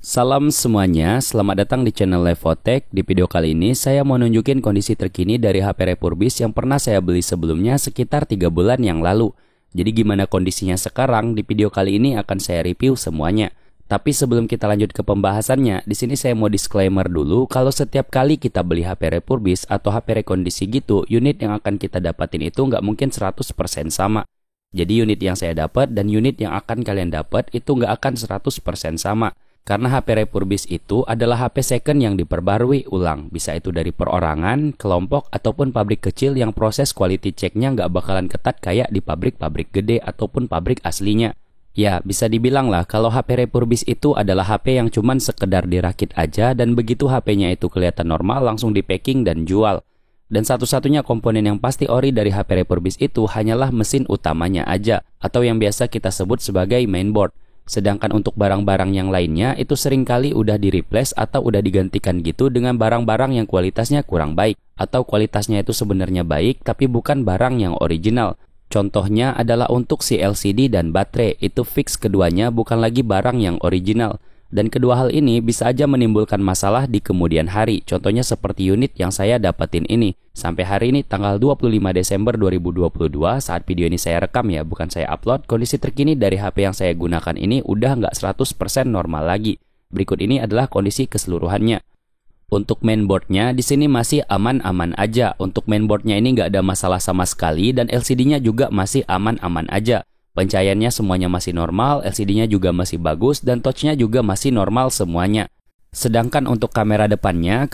Salam semuanya, selamat datang di channel Levotech. Di video kali ini saya mau nunjukin kondisi terkini dari HP Refurbished yang pernah saya beli sebelumnya sekitar 3 bulan yang lalu. Jadi gimana kondisinya sekarang? Di video kali ini akan saya review semuanya. Tapi sebelum kita lanjut ke pembahasannya, di sini saya mau disclaimer dulu kalau setiap kali kita beli HP Refurbished atau HP rekondisi gitu, unit yang akan kita dapatin itu nggak mungkin 100% sama. Jadi unit yang saya dapat dan unit yang akan kalian dapat itu nggak akan 100% sama. Karena HP Refurbished itu adalah HP second yang diperbarui ulang. Bisa itu dari perorangan, kelompok, ataupun pabrik kecil yang proses quality check-nya nggak bakalan ketat kayak di pabrik-pabrik gede ataupun pabrik aslinya. Ya, bisa dibilang lah kalau HP Refurbished itu adalah HP yang cuman sekedar dirakit aja dan begitu HP-nya itu kelihatan normal langsung di packing dan jual. Dan satu-satunya komponen yang pasti ori dari HP Refurbished itu hanyalah mesin utamanya aja, atau yang biasa kita sebut sebagai mainboard. Sedangkan untuk barang-barang yang lainnya itu seringkali udah di-replace atau udah digantikan gitu dengan barang-barang yang kualitasnya kurang baik. Atau kualitasnya itu sebenarnya baik tapi bukan barang yang original. Contohnya adalah untuk si LCD dan baterai, itu fix keduanya bukan lagi barang yang original. Dan kedua hal ini bisa aja menimbulkan masalah di kemudian hari. Contohnya seperti unit yang saya dapetin ini. Sampai hari ini tanggal 25 Desember 2022 saat video ini saya rekam ya, bukan saya upload. Kondisi terkini dari HP yang saya gunakan ini udah nggak 100% normal lagi. Berikut ini adalah kondisi keseluruhannya. Untuk mainboardnya di sini masih aman-aman aja. Untuk mainboardnya ini nggak ada masalah sama sekali dan LCD-nya juga masih aman-aman aja. Pencahayanya semuanya masih normal, LCD-nya juga masih bagus, dan touch-nya juga masih normal semuanya. Sedangkan untuk kamera depannya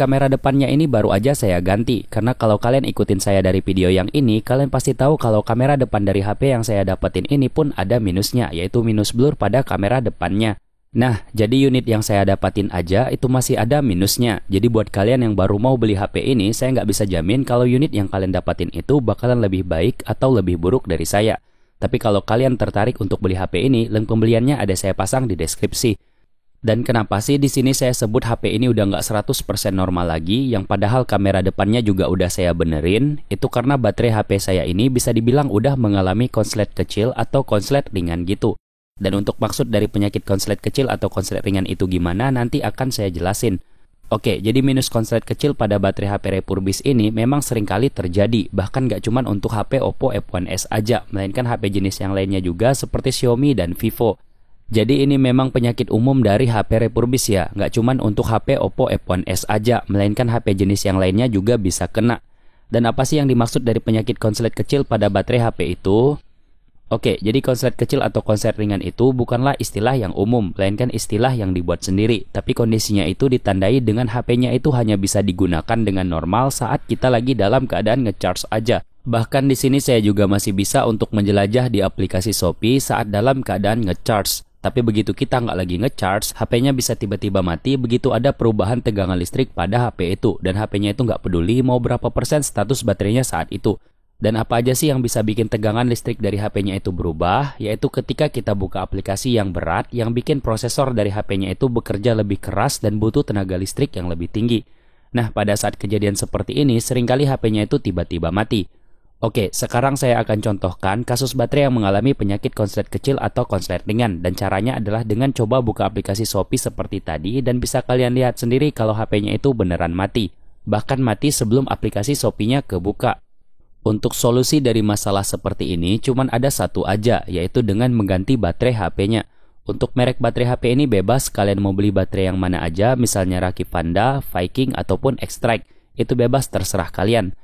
ini baru aja saya ganti. Karena kalau kalian ikutin saya dari video yang ini, kalian pasti tahu kalau kamera depan dari HP yang saya dapetin ini pun ada minusnya, yaitu minus blur pada kamera depannya. Nah, jadi unit yang saya dapatin aja itu masih ada minusnya. Jadi buat kalian yang baru mau beli HP ini, saya nggak bisa jamin kalau unit yang kalian dapatin itu bakalan lebih baik atau lebih buruk dari saya. Tapi kalau kalian tertarik untuk beli HP ini, link pembeliannya ada saya pasang di deskripsi. Dan kenapa sih di sini saya sebut HP ini udah nggak 100% normal lagi, yang padahal kamera depannya juga udah saya benerin? Itu karena baterai HP saya ini bisa dibilang udah mengalami konslet kecil atau konslet ringan gitu. Dan untuk maksud dari penyakit konslet kecil atau konslet ringan itu gimana, nanti akan saya jelasin. Oke, jadi minus konslet kecil pada baterai HP Refurbished ini memang seringkali terjadi, bahkan gak cuma untuk HP Oppo F1s aja, melainkan HP jenis yang lainnya juga seperti Xiaomi dan Vivo. Jadi ini memang penyakit umum dari HP Refurbished ya, gak cuma untuk HP Oppo F1s aja, melainkan HP jenis yang lainnya juga bisa kena. Dan apa sih yang dimaksud dari penyakit konslet kecil pada baterai HP itu? Oke, jadi konslet kecil atau konslet ringan itu bukanlah istilah yang umum, melainkan istilah yang dibuat sendiri. Tapi kondisinya itu ditandai dengan HP-nya itu hanya bisa digunakan dengan normal saat kita lagi dalam keadaan ngecharge aja. Bahkan di sini saya juga masih bisa untuk menjelajah di aplikasi Shopee saat dalam keadaan ngecharge. Tapi begitu kita nggak lagi ngecharge, HP-nya bisa tiba-tiba mati begitu ada perubahan tegangan listrik pada HP itu. Dan HP-nya itu nggak peduli mau berapa persen status baterainya saat itu. Dan apa aja sih yang bisa bikin tegangan listrik dari HP-nya itu berubah? Yaitu ketika kita buka aplikasi yang berat yang bikin prosesor dari HP-nya itu bekerja lebih keras dan butuh tenaga listrik yang lebih tinggi. Nah, pada saat kejadian seperti ini, seringkali HP-nya itu tiba-tiba mati. Oke, sekarang saya akan contohkan kasus baterai yang mengalami penyakit konslet kecil atau konslet ringan. Dan caranya adalah dengan coba buka aplikasi Shopee seperti tadi dan bisa kalian lihat sendiri kalau HP-nya itu beneran mati. Bahkan mati sebelum aplikasi Shopee-nya kebuka. Untuk solusi dari masalah seperti ini cuman ada satu aja, yaitu dengan mengganti baterai HP-nya. Untuk merek baterai HP ini bebas, kalian mau beli baterai yang mana aja, misalnya Rakit Vanda, Viking, ataupun Extract. Itu bebas terserah kalian.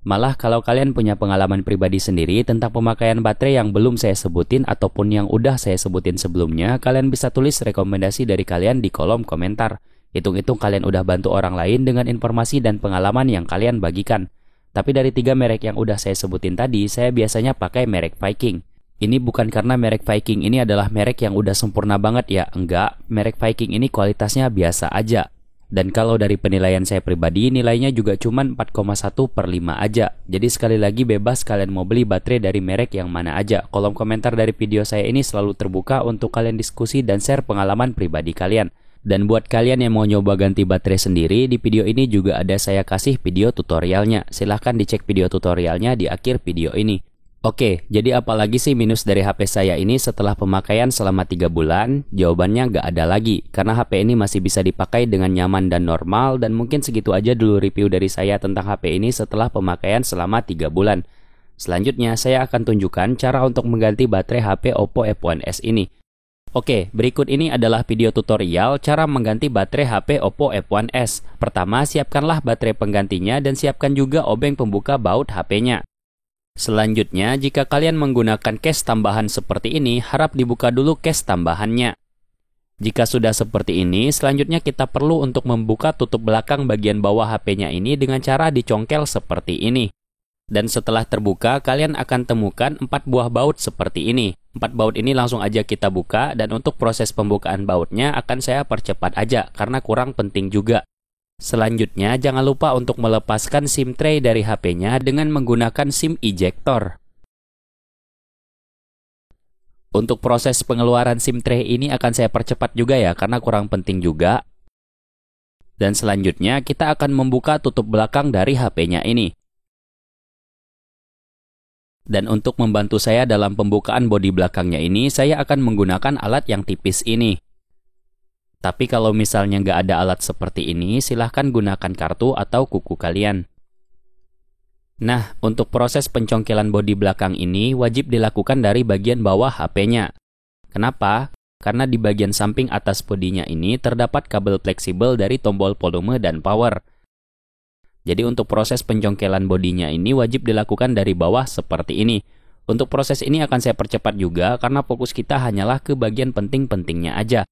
Malah kalau kalian punya pengalaman pribadi sendiri tentang pemakaian baterai yang belum saya sebutin ataupun yang udah saya sebutin sebelumnya, kalian bisa tulis rekomendasi dari kalian di kolom komentar. Hitung-hitung kalian udah bantu orang lain dengan informasi dan pengalaman yang kalian bagikan. Tapi dari 3 merek yang udah saya sebutin tadi, saya biasanya pakai merek Viking. Ini bukan karena merek Viking ini adalah merek yang udah sempurna banget ya, enggak. Merek Viking ini kualitasnya biasa aja. Dan kalau dari penilaian saya pribadi, nilainya juga cuma 4,1/5 aja. Jadi sekali lagi bebas kalian mau beli baterai dari merek yang mana aja. Kolom komentar dari video saya ini selalu terbuka untuk kalian diskusi dan share pengalaman pribadi kalian. Dan buat kalian yang mau nyoba ganti baterai sendiri, di video ini juga ada saya kasih video tutorialnya. Silahkan dicek video tutorialnya di akhir video ini. Oke, jadi apalagi sih minus dari HP saya ini setelah pemakaian selama 3 bulan? Jawabannya nggak ada lagi, karena HP ini masih bisa dipakai dengan nyaman dan normal, dan mungkin segitu aja dulu review dari saya tentang HP ini setelah pemakaian selama 3 bulan. Selanjutnya, saya akan tunjukkan cara untuk mengganti baterai HP Oppo F1s ini. Oke, berikut ini adalah video tutorial cara mengganti baterai HP Oppo F1s. Pertama, siapkanlah baterai penggantinya dan siapkan juga obeng pembuka baut HP-nya. Selanjutnya, jika kalian menggunakan case tambahan seperti ini, harap dibuka dulu case tambahannya. Jika sudah seperti ini, selanjutnya kita perlu untuk membuka tutup belakang bagian bawah HP-nya ini dengan cara dicongkel seperti ini. Dan setelah terbuka, kalian akan temukan 4 buah baut seperti ini. 4 baut ini langsung aja kita buka, dan untuk proses pembukaan bautnya akan saya percepat aja, karena kurang penting juga. Selanjutnya, jangan lupa untuk melepaskan SIM tray dari HP-nya dengan menggunakan SIM ejector. Untuk proses pengeluaran SIM tray ini akan saya percepat juga ya, karena kurang penting juga. Dan selanjutnya, kita akan membuka tutup belakang dari HP-nya ini. Dan untuk membantu saya dalam pembukaan bodi belakangnya ini, saya akan menggunakan alat yang tipis ini. Tapi kalau misalnya nggak ada alat seperti ini, silahkan gunakan kartu atau kuku kalian. Nah, untuk proses pencongkelan bodi belakang ini wajib dilakukan dari bagian bawah HP-nya. Kenapa? Karena di bagian samping atas bodinya ini terdapat kabel fleksibel dari tombol volume dan power. Jadi untuk proses pencongkelan bodinya ini wajib dilakukan dari bawah seperti ini. Untuk proses ini akan saya percepat juga karena fokus kita hanyalah ke bagian penting-pentingnya aja.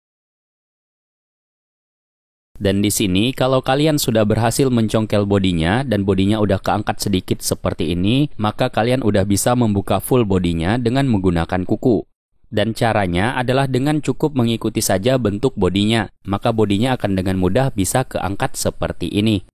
Dan di sini, kalau kalian sudah berhasil mencongkel bodinya dan bodinya udah keangkat sedikit seperti ini, maka kalian udah bisa membuka full bodinya dengan menggunakan kuku. Dan caranya adalah dengan cukup mengikuti saja bentuk bodinya, maka bodinya akan dengan mudah bisa keangkat seperti ini.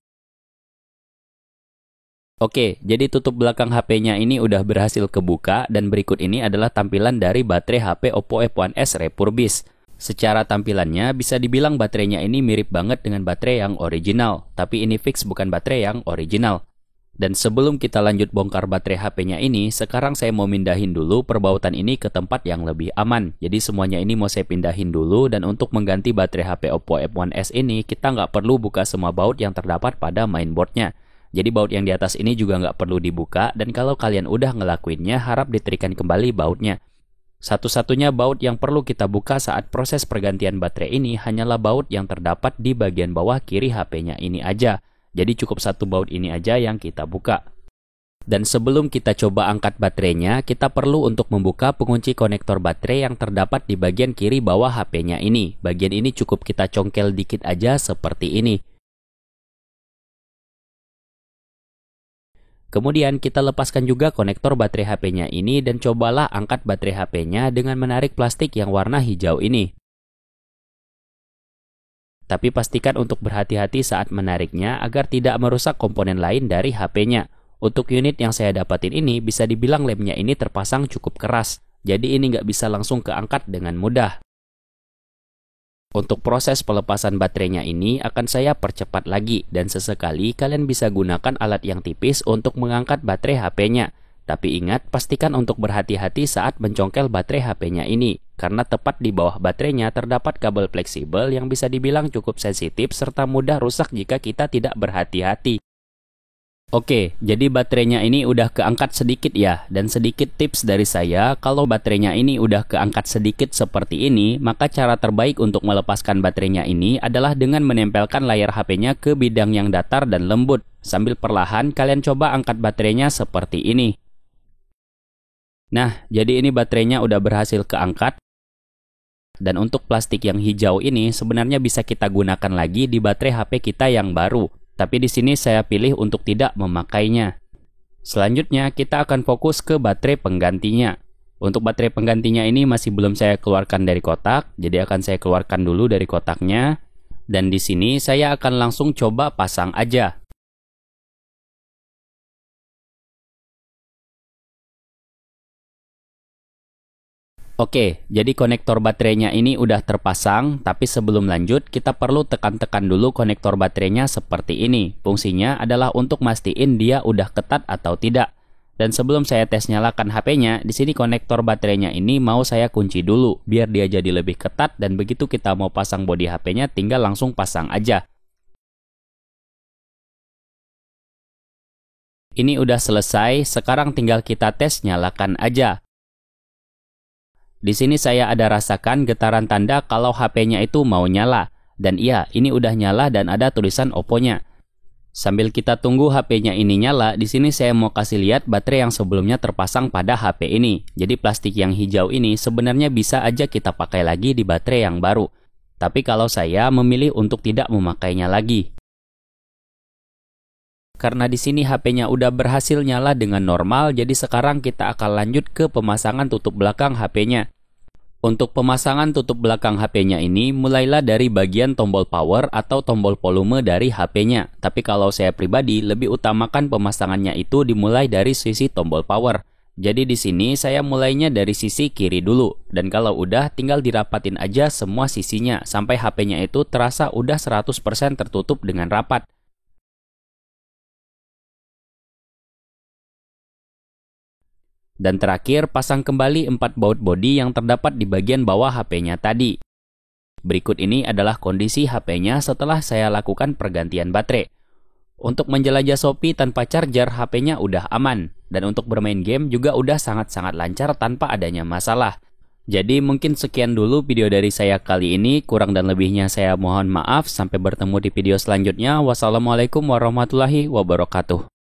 Oke, jadi tutup belakang HP-nya ini udah berhasil kebuka, dan berikut ini adalah tampilan dari baterai HP Oppo F1s Refurbished. Secara tampilannya bisa dibilang baterainya ini mirip banget dengan baterai yang original, tapi ini fix bukan baterai yang original. Dan sebelum kita lanjut bongkar baterai HP-nya ini, sekarang saya mau mindahin dulu perbautan ini ke tempat yang lebih aman. Jadi semuanya ini mau saya pindahin dulu, dan untuk mengganti baterai HP Oppo F1s ini, kita nggak perlu buka semua baut yang terdapat pada mainboardnya. Jadi baut yang di atas ini juga nggak perlu dibuka, dan kalau kalian udah ngelakuinnya, harap diterikan kembali bautnya. Satu-satunya baut yang perlu kita buka saat proses pergantian baterai ini hanyalah baut yang terdapat di bagian bawah kiri HP-nya ini aja. Jadi cukup satu baut ini aja yang kita buka. Dan sebelum kita coba angkat baterainya, kita perlu untuk membuka pengunci konektor baterai yang terdapat di bagian kiri bawah HP-nya ini. Bagian ini cukup kita congkel dikit aja seperti ini. Kemudian kita lepaskan juga konektor baterai HP-nya ini dan cobalah angkat baterai HP-nya dengan menarik plastik yang warna hijau ini. Tapi pastikan untuk berhati-hati saat menariknya agar tidak merusak komponen lain dari HP-nya. Untuk unit yang saya dapatin ini bisa dibilang lemnya ini terpasang cukup keras, jadi ini nggak bisa langsung keangkat dengan mudah. Untuk proses pelepasan baterainya ini akan saya percepat lagi, dan sesekali kalian bisa gunakan alat yang tipis untuk mengangkat baterai HP-nya. Tapi ingat, pastikan untuk berhati-hati saat mencongkel baterai HP-nya ini, karena tepat di bawah baterainya terdapat kabel fleksibel yang bisa dibilang cukup sensitif serta mudah rusak jika kita tidak berhati-hati. Oke, jadi baterainya ini udah keangkat sedikit ya, dan sedikit tips dari saya, kalau baterainya ini udah keangkat sedikit seperti ini, maka cara terbaik untuk melepaskan baterainya ini adalah dengan menempelkan layar HP-nya ke bidang yang datar dan lembut. Sambil perlahan kalian coba angkat baterainya seperti ini. Nah, jadi ini baterainya udah berhasil keangkat. Dan untuk plastik yang hijau ini sebenarnya bisa kita gunakan lagi di baterai HP kita yang baru. Tapi di sini saya pilih untuk tidak memakainya. Selanjutnya kita akan fokus ke baterai penggantinya. Untuk baterai penggantinya ini masih belum saya keluarkan dari kotak, jadi akan saya keluarkan dulu dari kotaknya. Dan di sini saya akan langsung coba pasang aja. Oke, jadi konektor baterainya ini udah terpasang, tapi sebelum lanjut kita perlu tekan-tekan dulu konektor baterainya seperti ini. Fungsinya adalah untuk mastiin dia udah ketat atau tidak. Dan sebelum saya tes nyalakan HP-nya, di sini konektor baterainya ini mau saya kunci dulu, biar dia jadi lebih ketat dan begitu kita mau pasang bodi HP-nya tinggal langsung pasang aja. Ini udah selesai, sekarang tinggal kita tes nyalakan aja. Di sini saya ada rasakan getaran tanda kalau HP-nya itu mau nyala. Dan iya, ini udah nyala dan ada tulisan Oppo-nya. Sambil kita tunggu HP-nya ini nyala, di sini saya mau kasih lihat baterai yang sebelumnya terpasang pada HP ini. Jadi plastik yang hijau ini sebenarnya bisa aja kita pakai lagi di baterai yang baru. Tapi kalau saya memilih untuk tidak memakainya lagi. Karena di sini HP-nya udah berhasil nyala dengan normal, jadi sekarang kita akan lanjut ke pemasangan tutup belakang HP-nya. Untuk pemasangan tutup belakang HP-nya ini, mulailah dari bagian tombol power atau tombol volume dari HP-nya. Tapi kalau saya pribadi, lebih utamakan pemasangannya itu dimulai dari sisi tombol power. Jadi di sini saya mulainya dari sisi kiri dulu. Dan kalau udah, tinggal dirapatin aja semua sisinya, sampai HP-nya itu terasa udah 100% tertutup dengan rapat. Dan terakhir, pasang kembali 4 baut bodi yang terdapat di bagian bawah HP-nya tadi. Berikut ini adalah kondisi HP-nya setelah saya lakukan pergantian baterai. Untuk menjelajah Shopee tanpa charger, HP-nya udah aman. Dan untuk bermain game juga udah sangat-sangat lancar tanpa adanya masalah. Jadi mungkin sekian dulu video dari saya kali ini. Kurang dan lebihnya saya mohon maaf. Sampai bertemu di video selanjutnya. Wassalamualaikum warahmatullahi wabarakatuh.